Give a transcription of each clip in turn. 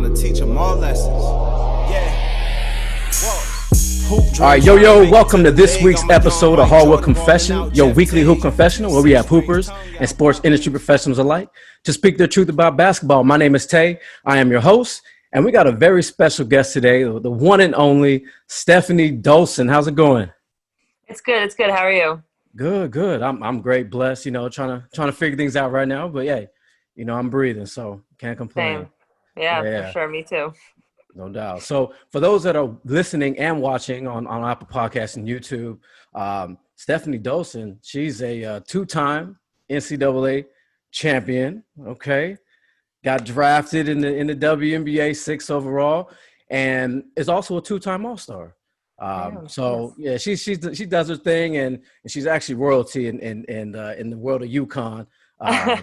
trying to teach them all lessons. Yeah. Whoa. All right, yo, welcome to this week's episode of Hardwood Confessions, your weekly hoop confessional, where we have hoopers and sports industry professionals alike to speak their truth about basketball. My name is Tay. I am your host, and we got a very special guest today, the one and only Stefanie Dolson. How's it going? It's good. How are you? Good. I'm great, blessed. Trying to figure things out right now, but yeah, I'm breathing, so can't complain. Same. Yeah, for sure. Me too. No doubt. So for those that are listening and watching on Apple Podcasts and YouTube, Stefanie Dolson, she's a two-time NCAA champion. Okay, got drafted in the WNBA 6 overall, and is also a two-time All-Star. She does her thing, and she's actually royalty in the world of UConn. Yeah,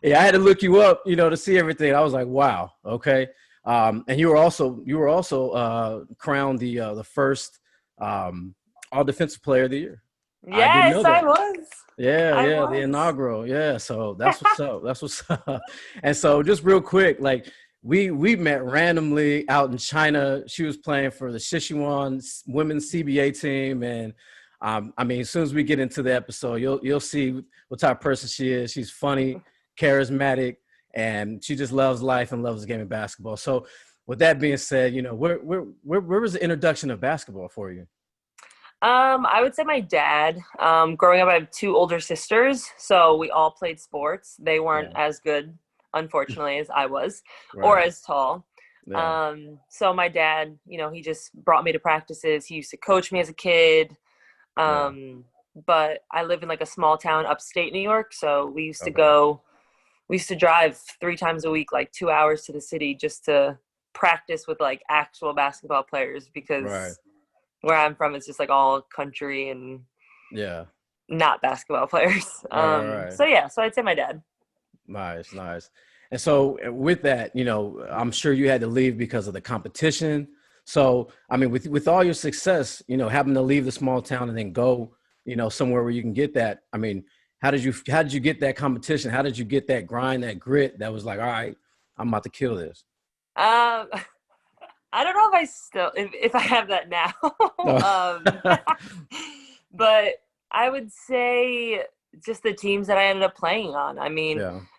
I had to look you up, to see everything. I was like, wow, okay. And you were also crowned the first all defensive player of the year. Yes, I was. Yeah, the inaugural. Yeah, so that's what's up. That's what's up. And so just real quick, like we met randomly out in China. She was playing for the Sichuan women's CBA team, and as soon as we get into the episode, you'll see what type of person she is. She's funny, charismatic, and she just loves life and loves the game of basketball. So with that being said, where was the introduction of basketball for you? I would say my dad. Growing up, I have two older sisters, so we all played sports. They weren't as good, unfortunately, as I was, or as tall. Yeah. So my dad, he just brought me to practices. He used to coach me as a kid. But I live in like a small town upstate New York, so we used to drive 3 times a week, like 2 hours to the city just to practice with like actual basketball players, because where I'm from, it's just like all country and not basketball players. So I'd say my dad. Nice. And so with that, I'm sure you had to leave because of the competition. So, with all your success, having to leave the small town and then go, somewhere where you can get that. How did you get that competition? How did you get that grind, that grit that was like, all right, I'm about to kill this? I don't know if I have that now. But I would say just the teams that I ended up playing on.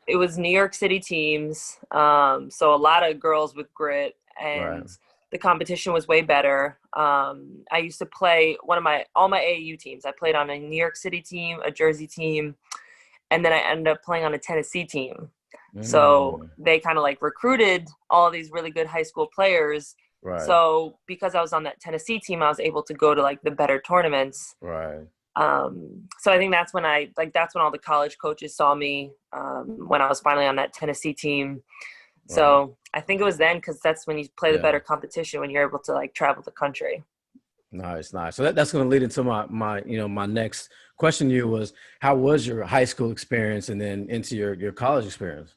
It was New York City teams. So a lot of girls with grit, and the competition was way better. I used to play all my AAU teams. I played on a New York City team, a Jersey team, and then I ended up playing on a Tennessee team. So they kind of like recruited all these really good high school players. So because I was on that Tennessee team, I was able to go to like the better tournaments. So I think that's when all the college coaches saw me, when I was finally on that Tennessee team. So I think it was then, because that's when you play the better competition, when you're able to like travel the country. Nice. So that's going to lead into my my next question to you was, how was your high school experience and then into your college experience?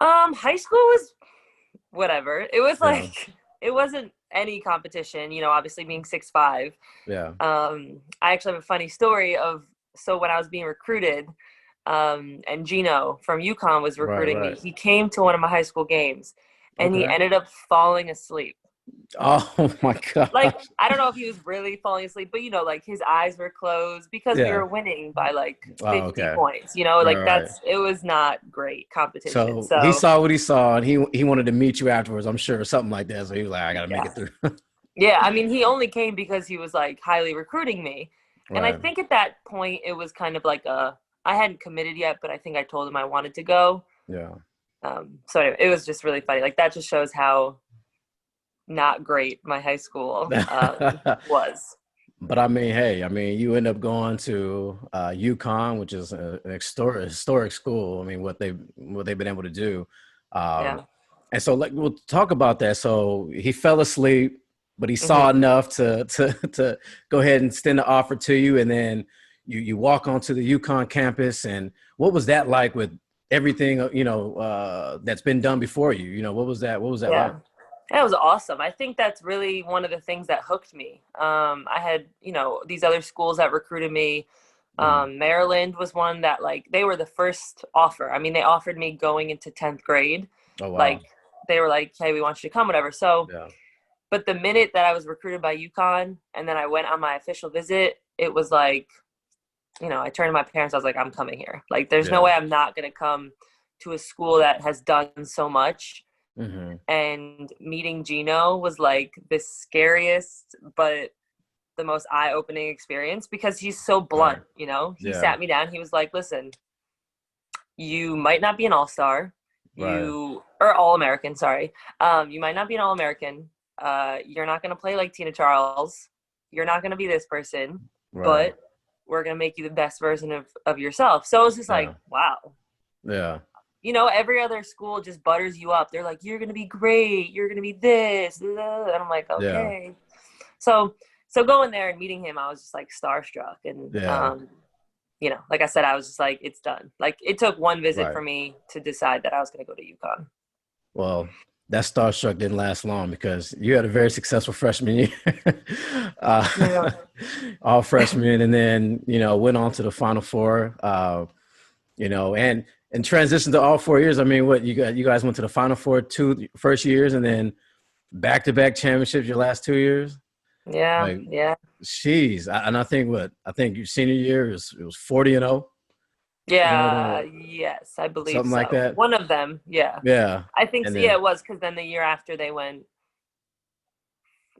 High school was whatever. It was like, it wasn't any competition, obviously being 6'5". I actually have a funny story so when I was being recruited, and Gino from UConn was recruiting me. He came to one of my high school games, and he ended up falling asleep. Oh my God. Like, I don't know if he was really falling asleep, but like his eyes were closed because we were winning by like 50 points, it was not great competition. So he saw what he saw, and he wanted to meet you afterwards, I'm sure, or something like that. So he was like, I got to make it through. Yeah. He only came because he was like highly recruiting me. And I think at that point it was kind of like I hadn't committed yet, but I think I told him I wanted to go. So anyway, it was just really funny. Like, that just shows how not great my high school was. But hey, you end up going to UConn, which is an historic school. What they've been able to do. And so we'll talk about that. So he fell asleep, but he saw enough to go ahead and extend the offer to you, and then you walk onto the UConn campus. And what was that like with everything that's been done before you? What was that like? That was awesome. I think that's really one of the things that hooked me. I had, these other schools that recruited me. Maryland was one that, like, they were the first offer. They offered me going into 10th grade. Oh, wow. they were like, hey, we want you to come, whatever. So, yeah. But the minute that I was recruited by UConn and then I went on my official visit, it was like, you know, I turned to my parents. I was like, I'm coming here. Like, there's no way I'm not going to come to a school that has done so much. Mm-hmm. And meeting Gino was like the scariest, but the most eye-opening experience because he's so blunt, you know? He sat me down. He was like, listen, you might not be an all-star. Or All-American, sorry. You might not be an All-American. You're not going to play like Tina Charles. You're not going to be this person, but we're going to make you the best version of yourself. So it was just like, wow. Yeah. You know, every other school just butters you up. They're like, you're going to be great. You're going to be this. And I'm like, okay. Yeah. So going there and meeting him, I was just like starstruck. And, you know, like I said, I was just like, it's done. Like it took one visit for me to decide that I was going to go to UConn. Well, that starstruck didn't last long because you had a very successful freshman year, all freshmen, and then, you know, went on to the Final Four, you know, and transitioned to all 4 years. I mean, what you guys went to the Final Four 2 first years and then back-to-back championships your last 2 years. Yeah. Like, yeah. Jeez. And I think your senior year it was 40-0. Yeah. Yes, I believe something so. like that. One of them. Yeah. Yeah. I think so. Yeah, it was because then the year after they went.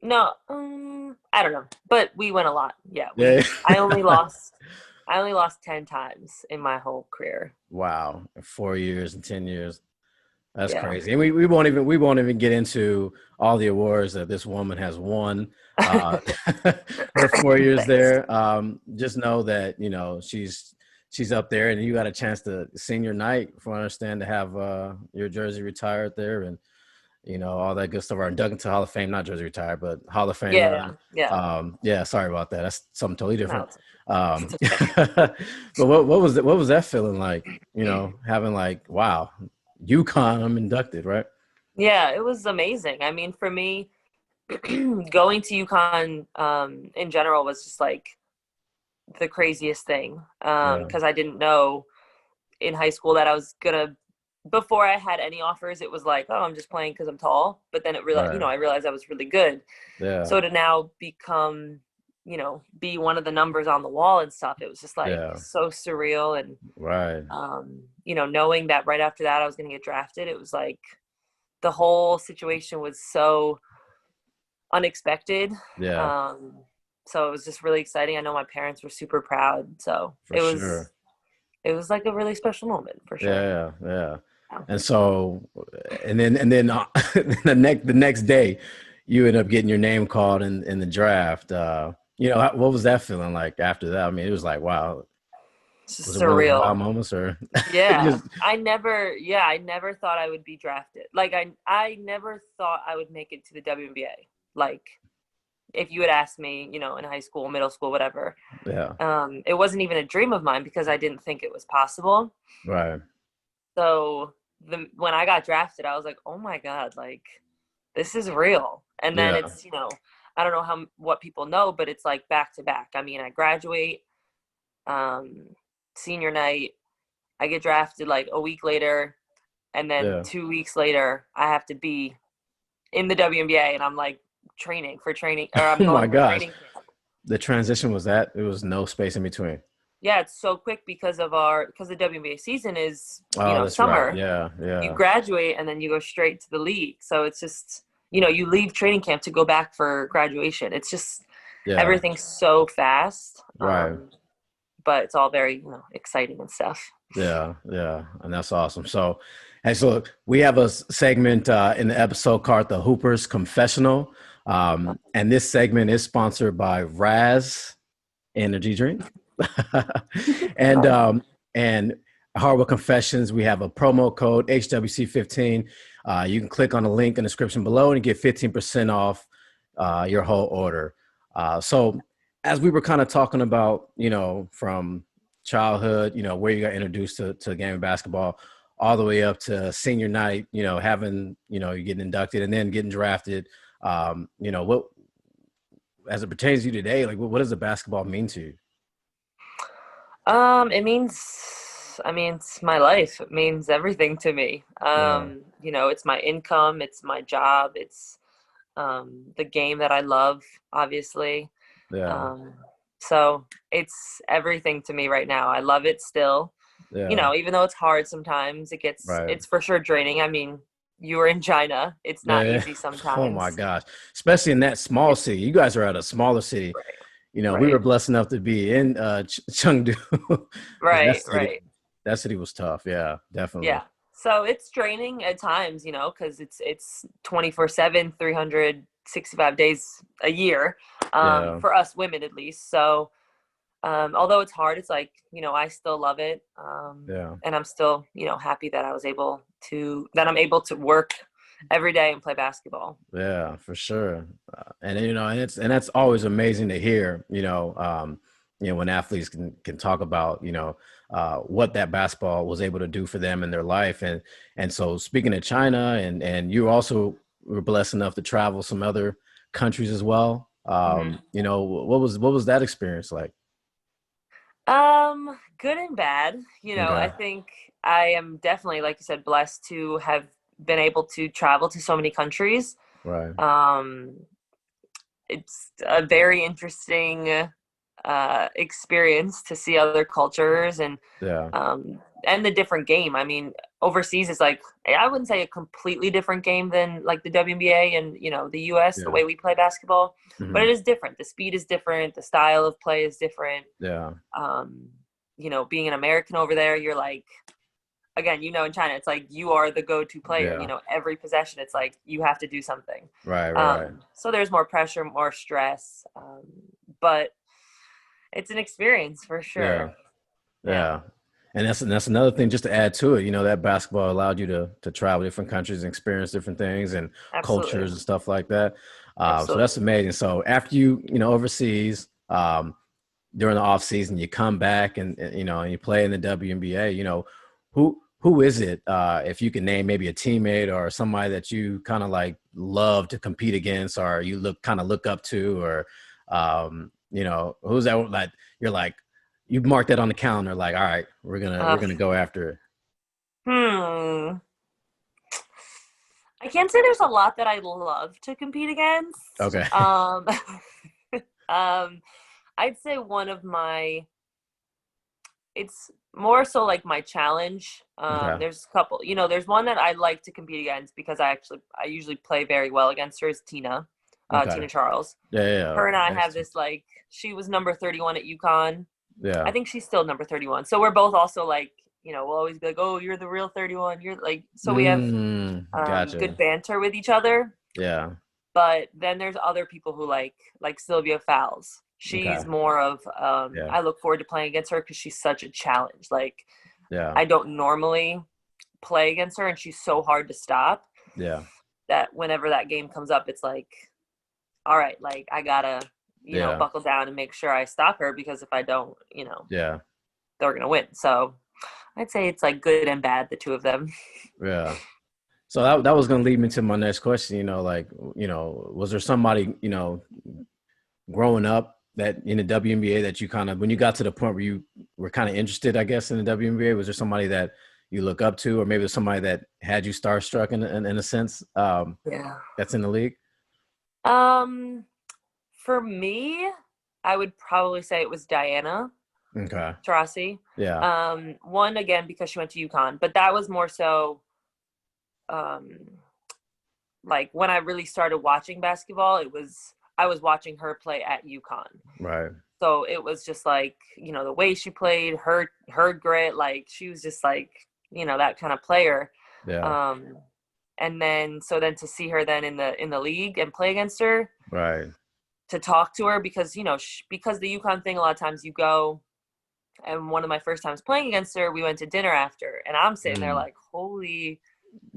No, I don't know, but we went a lot. Yeah. I only lost 10 times in my whole career. Wow. 4 years and 10 years. That's crazy. And we won't even get into all the awards that this woman has won. Her 4 years there. Just know that, you know, she's up there, and you got a chance to senior night, from what I understand, to have your jersey retired there, and you know, all that good stuff. Or inducted to Hall of Fame, not jersey retired, but Hall of Fame. Yeah. Sorry about that. That's something totally different. No, But what was that feeling like? You know, having like, wow, UConn, I'm inducted, right? Yeah, it was amazing. I mean, for me, going to UConn in general was just like the craziest thing because I didn't know in high school that I was gonna. Before I had any offers, it was like, oh, I'm just playing because I'm tall. But then you know, I realized I was really good. Yeah. So to now become, you know, be one of the numbers on the wall and stuff, it was just like so surreal. And you know, knowing that right after that I was going to get drafted, it was like the whole situation was so unexpected. Yeah. So it was just really exciting. I know my parents were super proud. So it was like a really special moment for sure. Yeah. And so, and then the next day, you end up getting your name called in the draft. You know, what was that feeling like after that? I mean, it was like, wow. It's just surreal. Wow moments, or yeah. I never thought I would be drafted. Like I never thought I would make it to the WNBA. Like if you had asked me, you know, in high school, middle school, whatever. Yeah. It wasn't even a dream of mine because I didn't think it was possible. Right. So when I got drafted, I was like, oh my God, like this is real. And then it's, you know, I don't know what people know, but it's like back to back. I mean, I graduate, senior night, I get drafted like a week later, and then 2 weeks later, I have to be in the WNBA, and I'm like training, or I'm going. Oh my gosh, the transition was that it was no space in between. Yeah, it's so quick because the WNBA season is summer. Right. Yeah. You graduate and then you go straight to the league. So it's just, you know, you leave training camp to go back for graduation. It's just everything's so fast. Right. But it's all very, you know, exciting and stuff. Yeah. And that's awesome. So we have a segment in the episode called the Hoopers Confessional. And this segment is sponsored by Raz Energy Drink. and Hardwood Confessions, we have a promo code HWC15. You can click on the link in the description below and get 15% off your whole order. So as we were kind of talking about, you know, from childhood, you know, where you got introduced to the game of basketball, all the way up to senior night, you know, having, you know, you getting inducted and then getting drafted, you know, what, as it pertains to you today, like what does the basketball mean to you? It means I mean, it's my life. It means everything to me. You know, it's my income, it's my job, it's the game that I love, obviously. Yeah. So it's everything to me right now. I love it still. Yeah. You know, even though it's hard sometimes, it's for sure draining. I mean, you were in China. It's not easy sometimes. Oh my gosh. Especially in that small city. You guys are at a smaller city. Right. You know, we were blessed enough to be in Chengdu. Right. That city was tough. Yeah, definitely. Yeah. So it's draining at times, you know, because it's 24/7, 365 days a year, for us women at least. So although it's hard, it's like, you know, I still love it. And I'm still, you know, happy that I'm able to work every day and play basketball. Yeah, for sure. And you know, and that's always amazing to hear, you know, when athletes can talk about, you know, what that basketball was able to do for them in their life. And so speaking of China, and you also were blessed enough to travel some other countries as well. You know, what was that experience like? Good and bad. You know, I think I am definitely, like you said, blessed to have been able to travel to so many countries. Right. It's a very interesting experience to see other cultures and the different game. I mean, overseas is like, I wouldn't say a completely different game than like the WNBA and, you know, the US, the way we play basketball, but it is different. The speed is different. The style of play is different. You know, being an American over there, you're like, again, you know, in China, it's like you are the go-to player. You know, every possession, it's like you have to do something. Right. So there's more pressure, more stress, but it's an experience for sure. Yeah. And that's another thing just to add to it. You know, that basketball allowed you to travel different countries and experience different things and cultures and stuff like that. So that's amazing. So after you know, overseas, during the off season, you come back and you know, and you play in the WNBA, you know, who is it? If you can name maybe a teammate or somebody that you kind of like love to compete against, or you look up to, or you know, who's that? Like you're like, you've marked that on the calendar. Like, all right, we're gonna go after it. I can't say there's a lot that I love to compete against. Okay. I'd say one of my. It's more so like my challenge. There's a couple, you know, there's one that I like to compete against because I usually play very well against her is Tina Charles. Yeah. Her and I have this, like, she was number 31 at UConn. Yeah. I think she's still number 31. So we're both also like, you know, we'll always be like, oh, you're the real 31. You're like, so we have good banter with each other. Yeah. But then there's other people who like Sylvia Fowles. She's more of, I look forward to playing against her because she's such a challenge. Like, I don't normally play against her, and she's so hard to stop. Yeah. That whenever that game comes up, it's like, all right, like, I gotta, you know, buckle down and make sure I stop her, because if I don't, you know, they're gonna win. So I'd say it's like good and bad, the two of them. Yeah. So that was gonna lead me to my next question. You know, like, you know, was there somebody, you know, growing up that in the WNBA that you kind of, when you got to the point where you were kind of interested, I guess, in the WNBA, was there somebody that you look up to, or maybe there's somebody that had you starstruck in a sense, that's in the league? For me, I would probably say it was Diana. Okay. Taurasi. Yeah. One, again, because she went to UConn, but that was more so, like, when I really started watching basketball, I was watching her play at UConn. Right. So it was just like, you know, the way she played, her grit, like, she was just like, you know, that kind of player. Yeah. And then to see her then in the league and play against her. Right. To talk to her, because, you know, because the UConn thing, a lot of times you go, and one of my first times playing against her, we went to dinner after, and I'm sitting there like, holy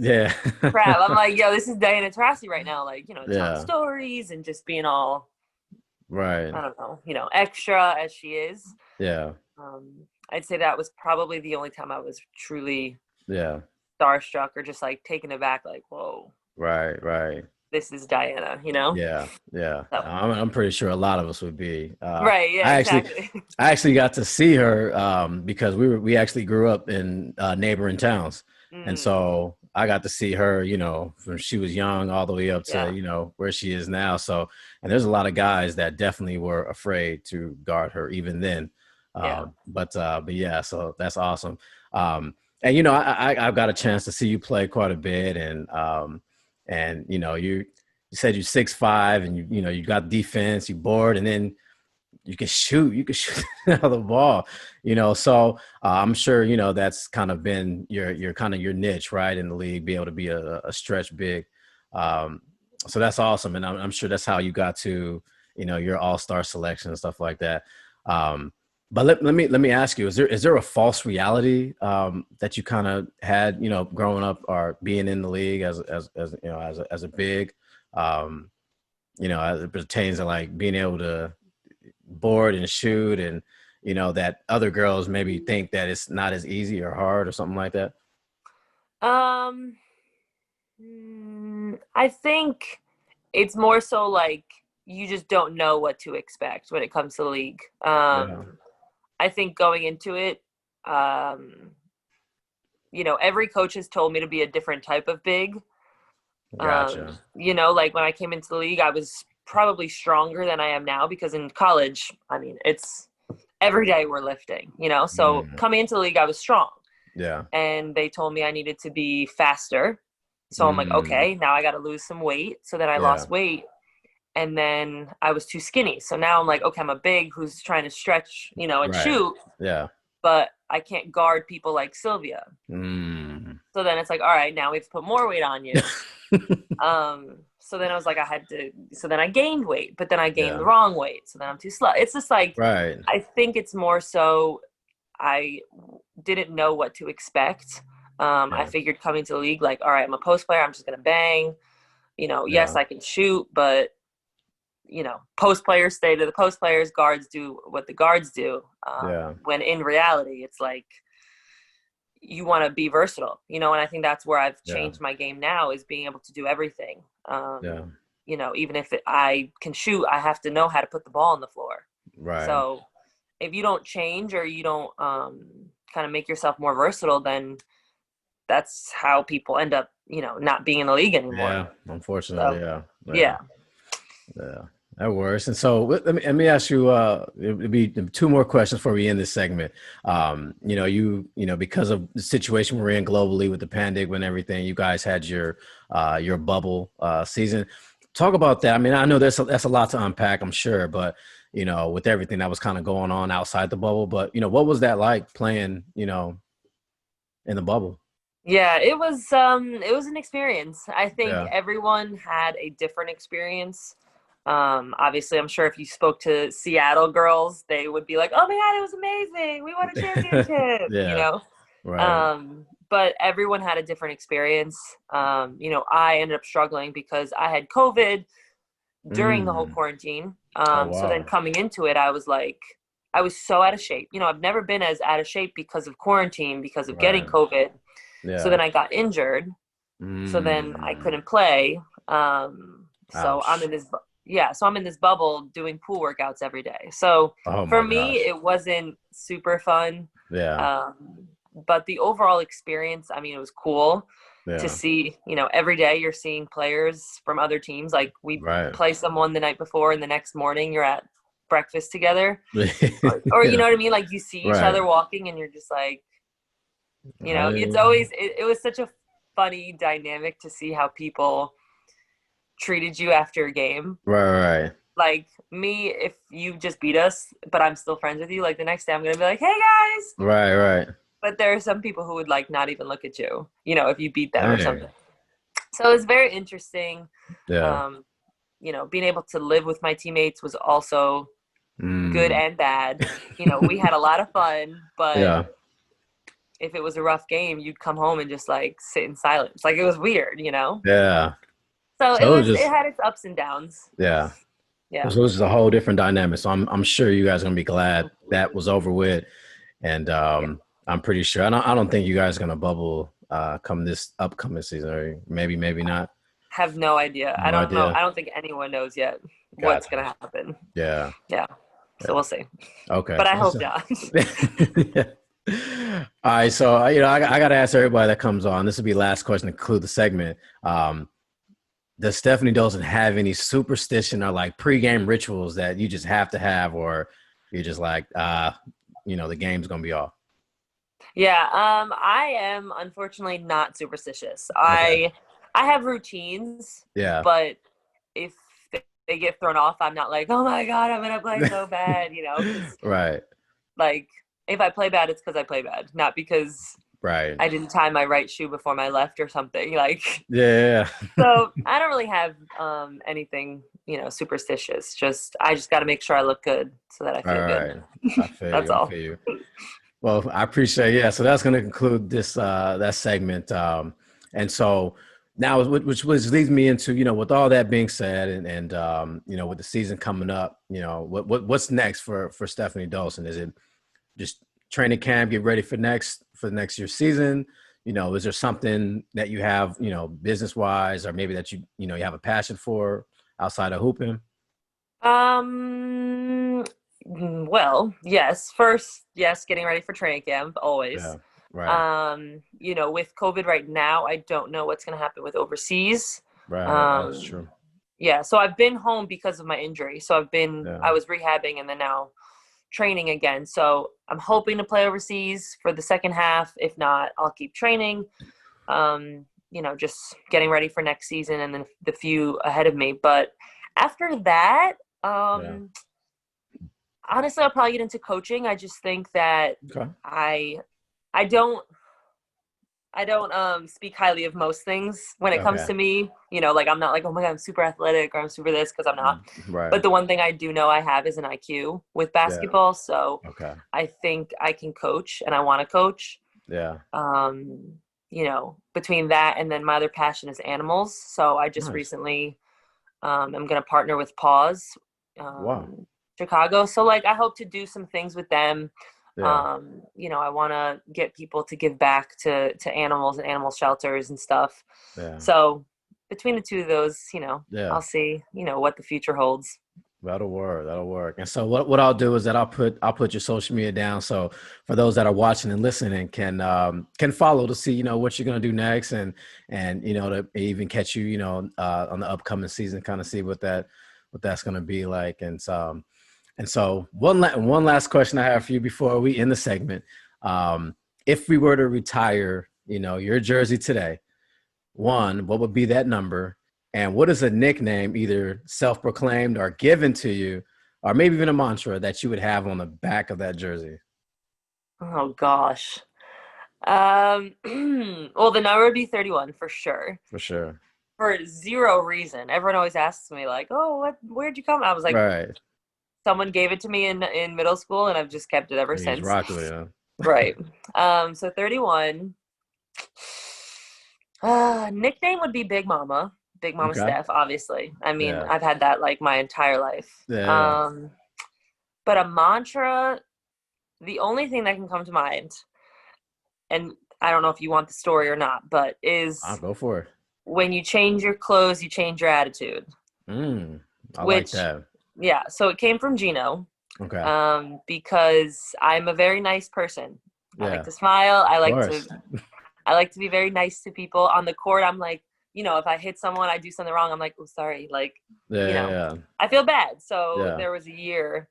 crap. I'm like, yo, this is Diana Taurasi right now. Like, you know, telling stories and just being all, right, I don't know, you know, extra as she is. Yeah. I'd say that was probably the only time I was truly starstruck, or just like taken aback, like, whoa. Right. this is Diana, you know? Yeah. So. I'm pretty sure a lot of us would be. Right. Yeah. Exactly. I actually got to see her because we actually grew up in neighboring towns, and so I got to see her, you know, from she was young all the way up to you know where she is now. So, and there's a lot of guys that definitely were afraid to guard her even then. But yeah, so that's awesome. And you know, I've got a chance to see you play quite a bit, and you know, you said you're 6'5", and you know you got defense, you board, and then you can shoot out of the ball, you know. So I'm sure you know that's kind of been your kind of your niche, right, in the league, be able to be a stretch big. So that's awesome, and I'm sure that's how you got to you know your All-Star selection and stuff like that. But let me ask you: is there a false reality that you kind of had, you know, growing up or being in the league as you know as a big, you know, as it pertains to like being able to board and shoot, and you know that other girls maybe think that it's not as easy or hard or something like that? I think it's more so like you just don't know what to expect when it comes to the league. I think going into it, you know, every coach has told me to be a different type of big. Gotcha. You know, like when I came into the league, I was probably stronger than I am now, because in college, I mean, it's every day we're lifting, you know? So coming into the league, I was strong. Yeah. And they told me I needed to be faster. So I'm like, okay, now I got to lose some weight. So then I lost weight. And then I was too skinny. So now I'm like, okay, I'm a big who's trying to stretch, you know, and shoot. Yeah. But I can't guard people like Sylvia. So then it's like, all right, now we have to put more weight on you. So then I was like, so then I gained weight, but then I gained the wrong weight. So then I'm too slow. It's just like, I think it's more so I didn't know what to expect. I figured coming to the league, like, all right, I'm a post player. I'm just going to bang, you know, yes, I can shoot, but you know, post players stay to the post players, guards do what the guards do. When in reality, it's like, you want to be versatile, you know, and I think that's where I've changed my game now, is being able to do everything. You know, even if I can shoot, I have to know how to put the ball on the floor. Right. So if you don't change or you don't kind of make yourself more versatile, then that's how people end up, you know, not being in the league anymore. Yeah, unfortunately. So, yeah. That works. And so let me ask you, it'll be 2 more questions before we end this segment. You know, because of the situation we're in globally with the pandemic and everything, you guys had your bubble season. Talk about that. I mean, I know that's a lot to unpack, I'm sure, but you know, with everything that was kind of going on outside the bubble, but you know, what was that like playing, you know, in the bubble? Yeah, it was an experience. I think everyone had a different experience. Obviously, I'm sure if you spoke to Seattle girls, they would be like, "Oh my God, it was amazing! We won a championship!" You know. Right. But everyone had a different experience. You know, I ended up struggling because I had COVID during the whole quarantine. So then coming into it, I was like, I was so out of shape. You know, I've never been as out of shape because of quarantine, because of getting COVID. Yeah. So then I got injured. So then I couldn't play. So I'm in this. Yeah, so I'm in this bubble doing pool workouts every day. So for me, it wasn't super fun. Yeah. But the overall experience, I mean, it was cool to see, you know, every day you're seeing players from other teams. Like we play someone the night before and the next morning you're at breakfast together. or you know what I mean? Like you see each other walking and you're just like, you know, it's always, it was such a funny dynamic to see how people treated you after a game. Right. Like me, if you just beat us, but I'm still friends with you, like the next day I'm going to be like, hey guys. Right. But there are some people who would like not even look at you, you know, if you beat them or something. So it's very interesting. Yeah. You know, being able to live with my teammates was also good and bad. You know, we had a lot of fun, but if it was a rough game, you'd come home and just like sit in silence. Like it was weird, you know? Yeah. So it had its ups and downs. Yeah. Yeah. So it was a whole different dynamic. So I'm sure you guys are gonna be glad that was over with. And I'm pretty sure I don't think you guys are gonna bubble come this upcoming season, or maybe not. have no idea. I don't know. I don't think anyone knows yet what's going to happen. Yeah. So we'll see. Okay. But I hope not. Yeah. All right. So, I got to ask everybody that comes on. This will be the last question to conclude the segment. Does Stefanie Dolson have any superstition or like pregame rituals that you just have to have, or you're just like, the game's going to be off? Yeah. I am unfortunately not superstitious. Okay. I have routines. Yeah. But if they get thrown off, I'm not like, oh my God, I'm going to play so bad, Right. Like, if I play bad, it's because I play bad, not because I didn't tie my right shoe before my left or something. Like, yeah. So I don't really have anything, superstitious. I just got to make sure I look good so that I feel good. I feel That's you. all. I feel you. Well, I appreciate it. Yeah. So that's going to conclude this that segment. And so now, which leads me into, with all that being said, and with the season coming up, what's next for Stefanie Dolson? Is it just training camp, get ready for next year's season? Is there something that you have, business wise, or maybe that you have a passion for outside of hooping? Well, yes. First, yes, getting ready for training camp, always. Yeah. Right. With COVID right now, I don't know what's going to happen with overseas. Right. That's true. Yeah. So I've been home because of my injury. So I was rehabbing and then now training again. So I'm hoping to play overseas for the second half. If not, I'll keep training, just getting ready for next season and then the few ahead of me. But after that, honestly, I'll probably get into coaching. I just think that I don't speak highly of most things when it comes to me. Like I'm not like, oh my God, I'm super athletic or I'm super this, because I'm not. Right. But the one thing I do know I have is an IQ with basketball. Yeah. So I think I can coach and I want to coach. Yeah. Between that and then my other passion is animals. So I just recently I'm going to partner with Paws. Chicago. So like I hope to do some things with them. Yeah. I want to get people to give back to animals and animal shelters and stuff. Yeah. So between the two of those, I'll see, what the future holds. That'll work. And so what I'll do is that I'll put your social media down. So for those that are watching and listening can follow to see, what you're going to do next and, to even catch you, on the upcoming season, kind of see what that's going to be like. And so one last question I have for you before we end the segment. If we were to retire, your jersey today, one, what would be that number? And what is a nickname, either self-proclaimed or given to you, or maybe even a mantra that you would have on the back of that jersey? Oh, gosh. Well, the number would be 31 for sure. For sure. For zero reason. Everyone always asks me like, oh, where'd you come? I was like, someone gave it to me in middle school, and I've just kept it ever since. Rocked with it, yeah. Right. So 31. Nickname would be Big Mama. Big Mama Steph, obviously. I mean, I've had that like my entire life. Yeah. But a mantra, the only thing that can come to mind, and I don't know if you want the story or not, but I'll go for it. When you change your clothes, you change your attitude. I like that. Yeah, so it came from Gino. Okay. Because I'm a very nice person. I like to smile. I like to be very nice to people on the court. I'm like, if I hit someone, I do something wrong, I'm like, oh, sorry. Like, I feel bad. So there was a year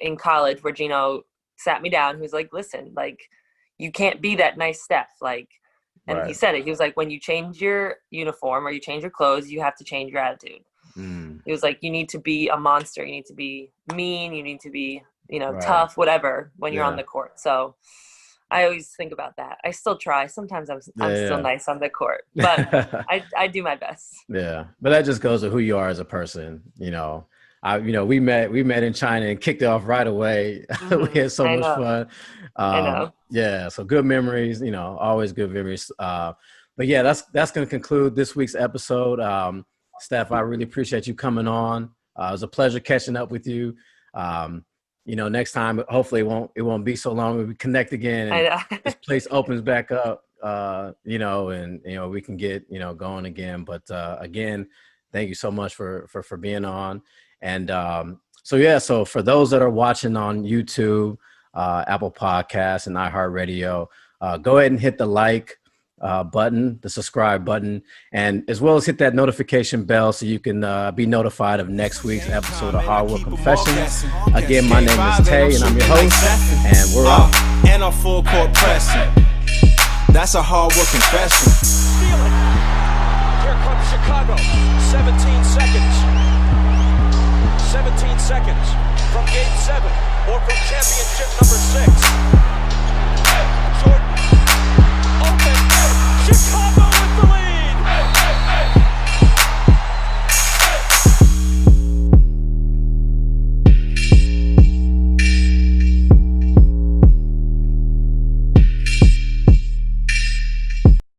in college where Gino sat me down. He was like, listen, like, you can't be that nice Steph. Like, and he said it. He was like, when you change your uniform or you change your clothes, you have to change your attitude. He was like, you need to be a monster. You need to be mean. You need to be, tough, whatever, when you're on the court. So I always think about that. I still try. Sometimes I'm still nice on the court, but I do my best. Yeah. But that just goes to who you are as a person. We met in China and kicked it off right away. We had so much fun. I know. Yeah. So good memories, always good memories. But yeah, that's going to conclude this week's episode. Steph, I really appreciate you coming on. It was a pleasure catching up with you. Next time, hopefully it won't be so long. We connect again and this place opens back up. you know, and, you know, we can get, you know, going again. But again, thank you so much for being on. And so, yeah, so for those that are watching on YouTube, Apple Podcasts and iHeartRadio, go ahead and hit the like button, the subscribe button, and as well as hit that notification bell so you can be notified of next week's episode of Hardwood Confessions. Again, my name is Tay, and I'm your host, and we're out. And on full court pressing. That's a Hardwood confession. Here comes Chicago. 17 seconds. 17 seconds from game 7 or from championship number 6.